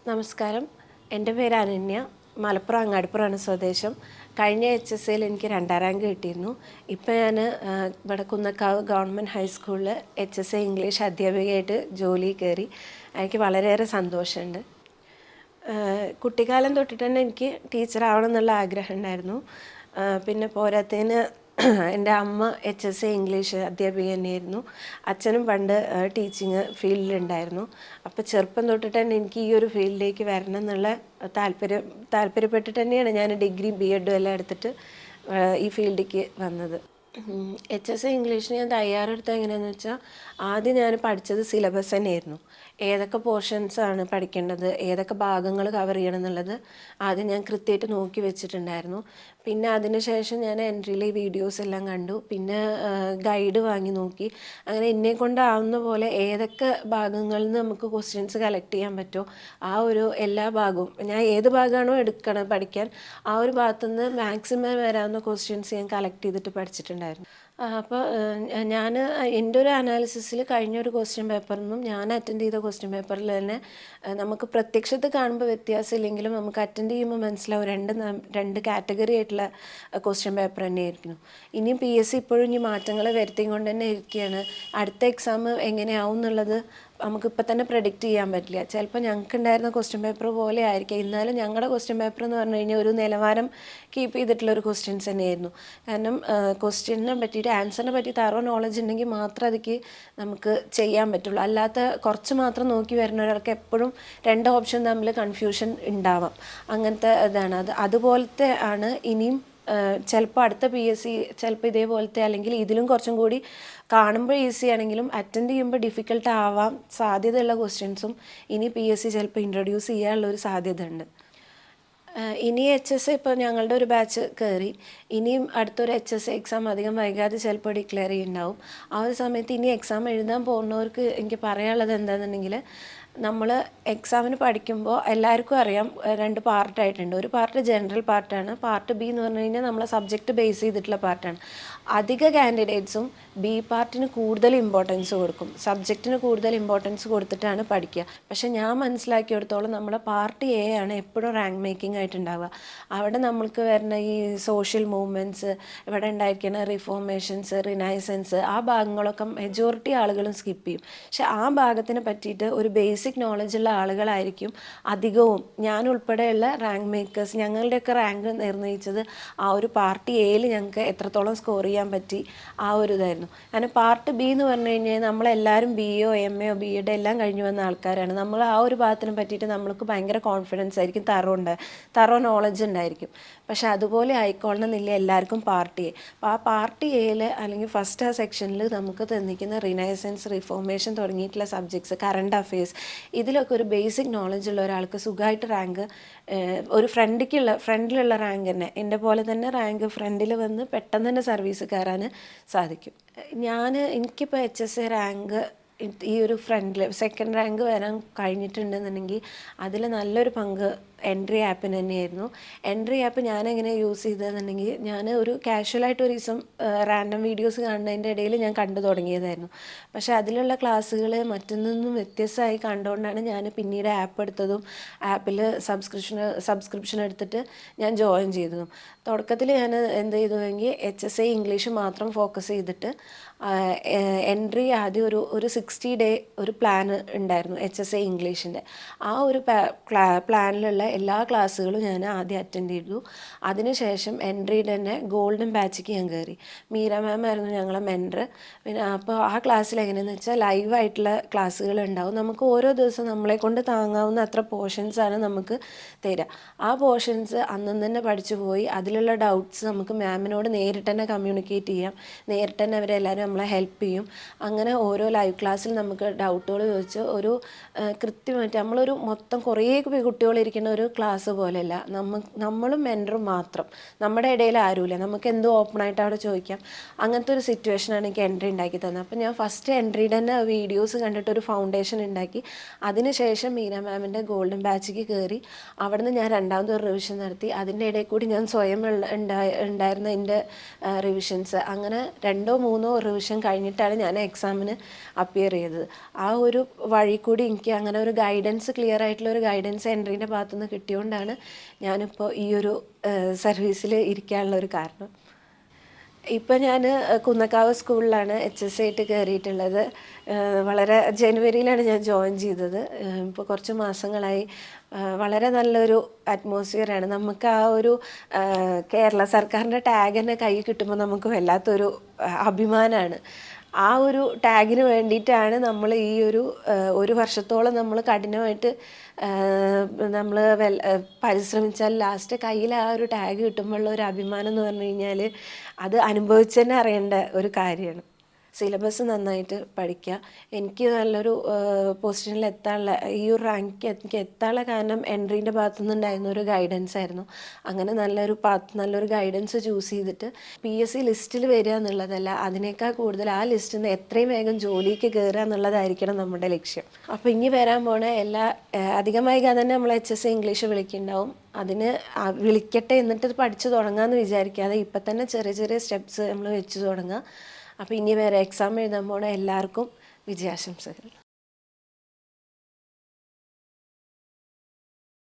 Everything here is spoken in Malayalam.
നമസ്കാരം. എൻ്റെ പേര് അനന്യ. മലപ്പുറം അങ്ങാടിപ്പുറമാണ് സ്വദേശം. കഴിഞ്ഞ HSCയിൽ എനിക്ക് 2ാം റാങ്ക് കിട്ടിയിരുന്നു. ഇപ്പോൾ ഞാൻ ഇവിടെ കുന്നക്കാവ് ഗവൺമെൻറ് ഹൈസ്കൂളിൽ HSC ഇംഗ്ലീഷ് അധ്യാപികയായിട്ട് ജോലി കയറി. എനിക്ക് വളരെയേറെ സന്തോഷമുണ്ട്. കുട്ടിക്കാലം തൊട്ടിട്ട് തന്നെ എനിക്ക് ടീച്ചറാവണം എന്നുള്ള ആഗ്രഹം ഉണ്ടായിരുന്നു. പിന്നെ പോരാത്തതിന് എൻ്റെ അമ്മ HSC ഇംഗ്ലീഷ് അധ്യാപിക തന്നെയായിരുന്നു. അച്ഛനും പണ്ട് ടീച്ചിങ് ഫീൽഡിലുണ്ടായിരുന്നു. അപ്പോൾ ചെറുപ്പം തൊട്ടിട്ട് തന്നെ എനിക്ക് ഈ ഒരു ഫീൽഡിലേക്ക് വരണം എന്നുള്ള താല്പര്യപ്പെട്ടിട്ട് തന്നെയാണ് ഞാൻ ഡിഗ്രി BEd എല്ലാം എടുത്തിട്ട് ഈ ഫീൽഡിലേക്ക് വന്നത്. HSC ഇംഗ്ലീഷിന് ഞാൻ തയ്യാറെടുത്തത് എങ്ങനെയാണെന്ന് വെച്ചാൽ, ആദ്യം ഞാൻ പഠിച്ചത് സിലബസ് തന്നെയായിരുന്നു. ഏതൊക്കെ പോർഷൻസാണ് പഠിക്കേണ്ടത്, ഏതൊക്കെ ഭാഗങ്ങൾ കവർ ചെയ്യണം എന്നുള്ളത് ആദ്യം ഞാൻ കൃത്യമായിട്ട് നോക്കി വെച്ചിട്ടുണ്ടായിരുന്നു. പിന്നെ അതിന് ശേഷം ഞാൻ എൻട്രിയിലെ വീഡിയോസ് എല്ലാം കണ്ടു. പിന്നെ ഗൈഡ് വാങ്ങി നോക്കി. അങ്ങനെ എന്നെ കൊണ്ടാവുന്ന പോലെ ഏതൊക്കെ ഭാഗങ്ങളിൽ നിന്ന് നമുക്ക് ക്വസ്റ്റ്യൻസ് കളക്ട് ചെയ്യാൻ പറ്റുമോ ആ ഒരു എല്ലാ ഭാഗവും ഞാൻ ഏത് ഭാഗമാണോ എടുക്കണം പഠിക്കാൻ ആ ഒരു ഭാഗത്തുനിന്ന് മാക്സിമം വരാവുന്ന ക്വസ്റ്റ്യൻസ് ഞാൻ കളക്ട് ചെയ്തിട്ട് പഠിച്ചിട്ടുണ്ടായിരുന്നു. അപ്പോൾ ഞാൻ എൻ്റെ ഒരു അനാലിസിസിൽ കഴിഞ്ഞൊരു ക്വസ്റ്റ്യൻ പേപ്പറിൽ നിന്നും ഞാൻ അറ്റൻഡ് ചെയ്ത ക്വസ്റ്റ്യൻ പേപ്പറിൽ തന്നെ നമുക്ക് പ്രത്യക്ഷത്തിൽ കാണുമ്പോൾ വ്യത്യാസമില്ലെങ്കിലും നമുക്ക് അറ്റൻഡ് ചെയ്യുമ്പോൾ മനസ്സിലാവും രണ്ട് കാറ്റഗറി ആയിട്ടുള്ള ക്വസ്റ്റ്യൻ പേപ്പർ തന്നെയായിരുന്നു. ഇനിയും PSC ഇപ്പോഴും ഇനി മാറ്റങ്ങൾ വരുത്തിക്കൊണ്ട് തന്നെ ഇരിക്കുകയാണ്. അടുത്ത എക്സാം എങ്ങനെയാവും എന്നുള്ളത് നമുക്കിപ്പോൾ തന്നെ പ്രെഡിക്റ്റ് ചെയ്യാൻ പറ്റില്ല. ചിലപ്പോൾ ഞങ്ങൾക്കുണ്ടായിരുന്ന ക്വസ്റ്റ്യൻ പേപ്പർ പോലെ ആയിരിക്കും. എന്നാലും ഞങ്ങളുടെ ക്വസ്റ്റ്യൻ പേപ്പർ എന്ന് പറഞ്ഞു കഴിഞ്ഞാൽ ഒരു നിലവാരം കീപ്പ് ചെയ്തിട്ടുള്ളൊരു ക്വസ്റ്റ്യൻസ് തന്നെയായിരുന്നു. കാരണം ക്വസ്റ്റ്യനെ പറ്റിയിട്ട് ആൻസറിനെ പറ്റി തറോ നോളജ് ഉണ്ടെങ്കിൽ മാത്രം അതിക്ക് നമുക്ക് ചെയ്യാൻ പറ്റുള്ളൂ. അല്ലാത്ത കുറച്ച് മാത്രം നോക്കി വരുന്ന ഒരാൾക്ക് എപ്പോഴും 2 ഓപ്ഷൻ തമ്മിൽ കൺഫ്യൂഷൻ ഉണ്ടാവാം. അങ്ങനത്തെ ഇതാണ് അതുപോലത്തെ ആണ് ഇനിയും ചിലപ്പോൾ അടുത്ത PSC ചിലപ്പോൾ ഇതേപോലത്തെ അല്ലെങ്കിൽ ഇതിലും കുറച്ചും കൂടി കാണുമ്പോൾ ഈസി ആണെങ്കിലും അറ്റൻഡ് ചെയ്യുമ്പോൾ ഡിഫിക്കൽട്ട് ആവാൻ സാധ്യതയുള്ള ക്വസ്റ്റ്യൻസും ഇനി PSC ചിലപ്പോൾ ഇൻട്രൊഡ്യൂസ് ചെയ്യാനുള്ളൊരു സാധ്യത ഉണ്ട്. ഇനി HSC ഇപ്പോൾ ഞങ്ങളുടെ ഒരു ബാച്ച് കയറി. ഇനിയും അടുത്തൊരു HSC എക്സാം അധികം വൈകാതെ ചിലപ്പോൾ ഡിക്ലെയർ ചെയ്യുന്നുണ്ടാവും. ആ ഒരു സമയത്ത് ഇനി എക്സാം എഴുതാൻ പോകുന്നവർക്ക് എനിക്ക് പറയാനുള്ളത് എന്താണെന്നുണ്ടെങ്കിൽ, നമ്മൾ എക്സാമിന് പഠിക്കുമ്പോൾ എല്ലാവർക്കും അറിയാം 2 പാർട്ടായിട്ടുണ്ട്. ഒരു പാർട്ട് ജനറൽ പാർട്ടാണ്. പാർട്ട് B എന്ന് പറഞ്ഞു കഴിഞ്ഞാൽ നമ്മളെ സബ്ജക്റ്റ് ബേസ് ചെയ്തിട്ടുള്ള പാർട്ടാണ്. അധിക കാൻഡിഡേറ്റ്സും B പാർട്ടിന് കൂടുതൽ ഇമ്പോർട്ടൻസ് കൊടുക്കും. സബ്ജക്റ്റിന് കൂടുതൽ ഇമ്പോർട്ടൻസ് കൊടുത്തിട്ടാണ് പഠിക്കുക. പക്ഷേ ഞാൻ മനസ്സിലാക്കിയെടുത്തോളം നമ്മളെ പാർട്ട് A ആണ് എപ്പോഴും റാങ്ക് മേക്കിംഗ് ആയിട്ടുണ്ടാവുക. അവിടെ നമ്മൾക്ക് വരുന്ന ഈ സോഷ്യൽ മൂവ്മെൻറ്റ്സ്, ഇവിടെ ഉണ്ടായിരിക്കുന്ന റിഫോർമേഷൻസ്, റിനൈസൻസ്, ആ ഭാഗങ്ങളൊക്കെ മെജോറിറ്റി ആളുകളും സ്കിപ്പ് ചെയ്യും. പക്ഷെ ആ ഭാഗത്തിനെ പറ്റിയിട്ട് ഒരു ബേസിക് നോളജ് ഉള്ള ആളുകളായിരിക്കും അധികവും. ഞാൻ ഉൾപ്പെടെയുള്ള റാങ്ക് മേക്കേഴ്സ് ഞങ്ങളുടെയൊക്കെ റാങ്ക് നിർണ്ണയിച്ചത് ആ ഒരു പാർട്ട് Aയിൽ ഞങ്ങൾക്ക് എത്രത്തോളം സ്കോർ ചെയ്യാൻ പറ്റി ആ ഒരു ഇതായിരുന്നു. കാരണം പാർട്ട് B എന്ന് പറഞ്ഞു കഴിഞ്ഞാൽ നമ്മളെല്ലാവരും BA MA BEd എല്ലാം കഴിഞ്ഞു വന്ന ആൾക്കാരാണ്. നമ്മൾ ആ ഒരു ഭാഗത്തിനെ പറ്റിയിട്ട് നമ്മൾക്ക് ഭയങ്കര കോൺഫിഡൻസ് ആയിരിക്കും, തറോ നോളജ് ഉണ്ടായിരിക്കും. പക്ഷെ അതുപോലെ ആയിക്കൊള്ളണമെന്നില്ല എല്ലാവർക്കും പാർട്ട് A. അപ്പോൾ ആ പാർട്ട് Aയിൽ അല്ലെങ്കിൽ ഫസ്റ്റ് ആ സെക്ഷനിൽ നമുക്ക് തന്നിരിക്കുന്ന റിനൈസൻസ്, റിഫോർമേഷൻ തുടങ്ങിയിട്ടുള്ള സബ്ജക്ട്സ്, കറണ്ട് അഫെയർസ്, ഇതിലൊക്കെ ഒരു ബേസിക് നോളജ് ഉള്ള ഒരാൾക്ക് സുഖമായിട്ട് റാങ്ക് ഒരു ഫ്രണ്ടിലുള്ള റാങ്ക് തന്നെ എൻ്റെ പോലെ തന്നെ റാങ്ക് ഫ്രണ്ടിൽ വന്ന് പെട്ടെന്ന് തന്നെ സർവീസ് കയറാൻ സാധിക്കും. എനിക്കിപ്പോൾ HSC റാങ്ക് ഈ ഒരു ഫ്രണ്ടിൽ സെക്കൻഡ് റാങ്ക് വരാൻ കഴിഞ്ഞിട്ടുണ്ടെന്നുണ്ടെങ്കിൽ അതിൽ നല്ലൊരു പങ്ക് എൻട്രി ആപ്പിന് തന്നെയായിരുന്നു. എൻട്രി ആപ്പ് ഞാനെങ്ങനെ യൂസ് ചെയ്തതെന്നുണ്ടെങ്കിൽ, ഞാൻ ഒരു കാഷ്വലായിട്ട് ഒരു ദിവസം റാൻഡം വീഡിയോസ് കാണുന്നതിൻ്റെ ഇടയിൽ ഞാൻ കണ്ടു തുടങ്ങിയതായിരുന്നു. പക്ഷേ അതിലുള്ള ക്ലാസ്സുകൾ മറ്റൊന്നും വ്യത്യസ്തമായി കണ്ടുകൊണ്ടാണ് ഞാൻ പിന്നീട് ആപ്പ് എടുത്തതും ആപ്പിൽ സബ്സ്ക്രിപ്ഷൻ എടുത്തിട്ട് ഞാൻ ജോയിൻ ചെയ്തതും. തുടക്കത്തിൽ ഞാൻ എന്ത് ചെയ്തുവെങ്കിൽ HSC ഇംഗ്ലീഷ് മാത്രം ഫോക്കസ് ചെയ്തിട്ട് എൻട്രി ആദ്യം ഒരു 60 ഡേ ഒരു പ്ലാൻ ഉണ്ടായിരുന്നു HSC ഇംഗ്ലീഷിൻ്റെ. ആ ഒരു പ്ലാനിലുള്ള എല്ലാ ക്ലാസ്സുകളും ഞാൻ ആദ്യം അറ്റൻഡ് ചെയ്തു. അതിനുശേഷം എൻട്രിയുടെ തന്നെ ഗോൾഡൻ ബാച്ചിക്ക് ഞാൻ കയറി. മീര മാം ആയിരുന്നു ഞങ്ങളെ മെൻറ്റർ. പിന്നെ അപ്പോൾ ആ ക്ലാസ്സിൽ എങ്ങനെയെന്ന് വെച്ചാൽ ലൈവായിട്ടുള്ള ക്ലാസ്സുകൾ ഉണ്ടാവും. നമുക്ക് ഓരോ ദിവസം നമ്മളെ കൊണ്ട് താങ്ങാവുന്ന അത്ര പോർഷൻസാണ് നമുക്ക് തരിക. ആ പോർഷൻസ് അന്നും തന്നെ പഠിച്ചു പോയി അതിലുള്ള ഡൗട്ട്സ് നമുക്ക് മാമിനോട് നേരിട്ട് തന്നെ കമ്മ്യൂണിക്കേറ്റ് ചെയ്യാം. നേരിട്ട് തന്നെ അവരെല്ലാവരും നമ്മളെ ഹെൽപ്പ് ചെയ്യും. അങ്ങനെ ഓരോ ലൈവ് ക്ലാസ്സിൽ നമുക്ക് ഡൗട്ടുകൾ ചോദിച്ച് ഒരു കൃത്യമായിട്ട് നമ്മളൊരു മൊത്തം കുറേ കുട്ടികളിരിക്കുന്ന ഒരു ക്ലാസ് പോലെയല്ല, നമ്മളും മെൻറ്ററും മാത്രം, നമ്മുടെ ഇടയിൽ ആരുമില്ല, നമുക്ക് എന്തോ ഓപ്പണായിട്ട് അവിടെ ചോദിക്കാം. അങ്ങനത്തെ ഒരു സിറ്റുവേഷനാണ് എനിക്ക് എൻട്രി ഉണ്ടാക്കി തന്നത്. അപ്പോൾ ഞാൻ ഫസ്റ്റ് എൻട്രിയുടെ തന്നെ വീഡിയോസ് കണ്ടിട്ട് ഒരു ഫൗണ്ടേഷൻ ഉണ്ടാക്കി. അതിനുശേഷം മീര മാമിൻ്റെ ഗോൾഡൻ ബാച്ചിക്ക് കയറി. അവിടെ നിന്ന് ഞാൻ രണ്ടാമതൊരു റിവിഷൻ നടത്തി. അതിൻ്റെ ഇടയിൽ കൂടി ഞാൻ സ്വയം ഉണ്ടായിരുന്ന എൻ്റെ റിവിഷൻസ്, അങ്ങനെ 2 or 3 റിവിഷൻ കഴിഞ്ഞിട്ടാണ് ഞാൻ എക്സാമിന് അപ്പിയർ ചെയ്തത്. ആ ഒരു വഴി കൂടി എനിക്ക് അങ്ങനെ ഒരു ഗൈഡൻസ്, ക്ലിയർ ആയിട്ടുള്ള ഒരു ഗൈഡൻസ് എൻട്രീൻ്റെ ഭാഗത്തുനിന്ന് കിട്ടിയോണ്ടാണ് ഞാനിപ്പോൾ ഈ ഒരു സർവീസിൽ ഇരിക്കാനുള്ള ഒരു കാരണം. ഇപ്പം ഞാൻ കുന്നക്കാവ് സ്കൂളിലാണ് HSC ആയിട്ട് കയറിയിട്ടുള്ളത്. വളരെ ജനുവരിയിലാണ് ഞാൻ ജോയിൻ ചെയ്തത്. ഇപ്പോൾ കുറച്ച് മാസങ്ങളായി. വളരെ നല്ലൊരു അറ്റ്മോസ്ഫിയറാണ്. നമുക്ക് ആ ഒരു കേരള സർക്കാരിൻ്റെ ടാഗ് തന്നെ കയ്യിൽ കിട്ടുമ്പോൾ നമുക്ക് വല്ലാത്തൊരു അഭിമാനമാണ്. ആ ഒരു ടാഗിന് വേണ്ടിയിട്ടാണ് നമ്മൾ ഈ ഒരു വർഷത്തോളം നമ്മൾ കഠിനമായിട്ട് നമ്മൾ പരിശ്രമിച്ചാൽ ലാസ്റ്റ് കയ്യിൽ ആ ഒരു ടാഗ് കിട്ടുമ്പോഴുള്ള ഒരു അഭിമാനം എന്ന് പറഞ്ഞു കഴിഞ്ഞാൽ അത് അനുഭവിച്ച് തന്നെ അറിയേണ്ട ഒരു കാര്യമാണ്. സിലബസ് നന്നായിട്ട് പഠിക്കുക. എനിക്ക് നല്ലൊരു പൊസിഷനിൽ എത്താനുള്ള, ഈ ഒരു റാങ്ക് എനിക്ക് എത്താനുള്ള കാരണം എൻട്രീൻ്റെ ഭാഗത്തു നിന്നുണ്ടായിരുന്ന ഒരു ഗൈഡൻസ് ആയിരുന്നു. അങ്ങനെ നല്ലൊരു ഗൈഡൻസ് ചൂസ് ചെയ്തിട്ട് PSC ലിസ്റ്റിൽ വരിക എന്നുള്ളതല്ല, അതിനേക്കാൾ കൂടുതൽ ആ ലിസ്റ്റിൽ നിന്ന് എത്രയും വേഗം ജോലിക്ക് കയറുക എന്നുള്ളതായിരിക്കണം നമ്മുടെ ലക്ഷ്യം. അപ്പോൾ ഇനി വരാൻ പോണ അധികം വൈകാതെ തന്നെ നമ്മൾ HSC ഇംഗ്ലീഷ് വിളിക്കുന്നുണ്ടാവും. അതിന് വിളിക്കട്ടെ, എന്നിട്ട് പഠിച്ചു തുടങ്ങാമെന്ന് വിചാരിക്കാതെ ഇപ്പം തന്നെ ചെറിയ ചെറിയ സ്റ്റെപ്സ് നമ്മൾ വെച്ച് തുടങ്ങുക. അപ്പോൾ ഇനി വേറെ എക്സാം എഴുതാൻ പോണ എല്ലാവർക്കും വിജയാശംസകൾ.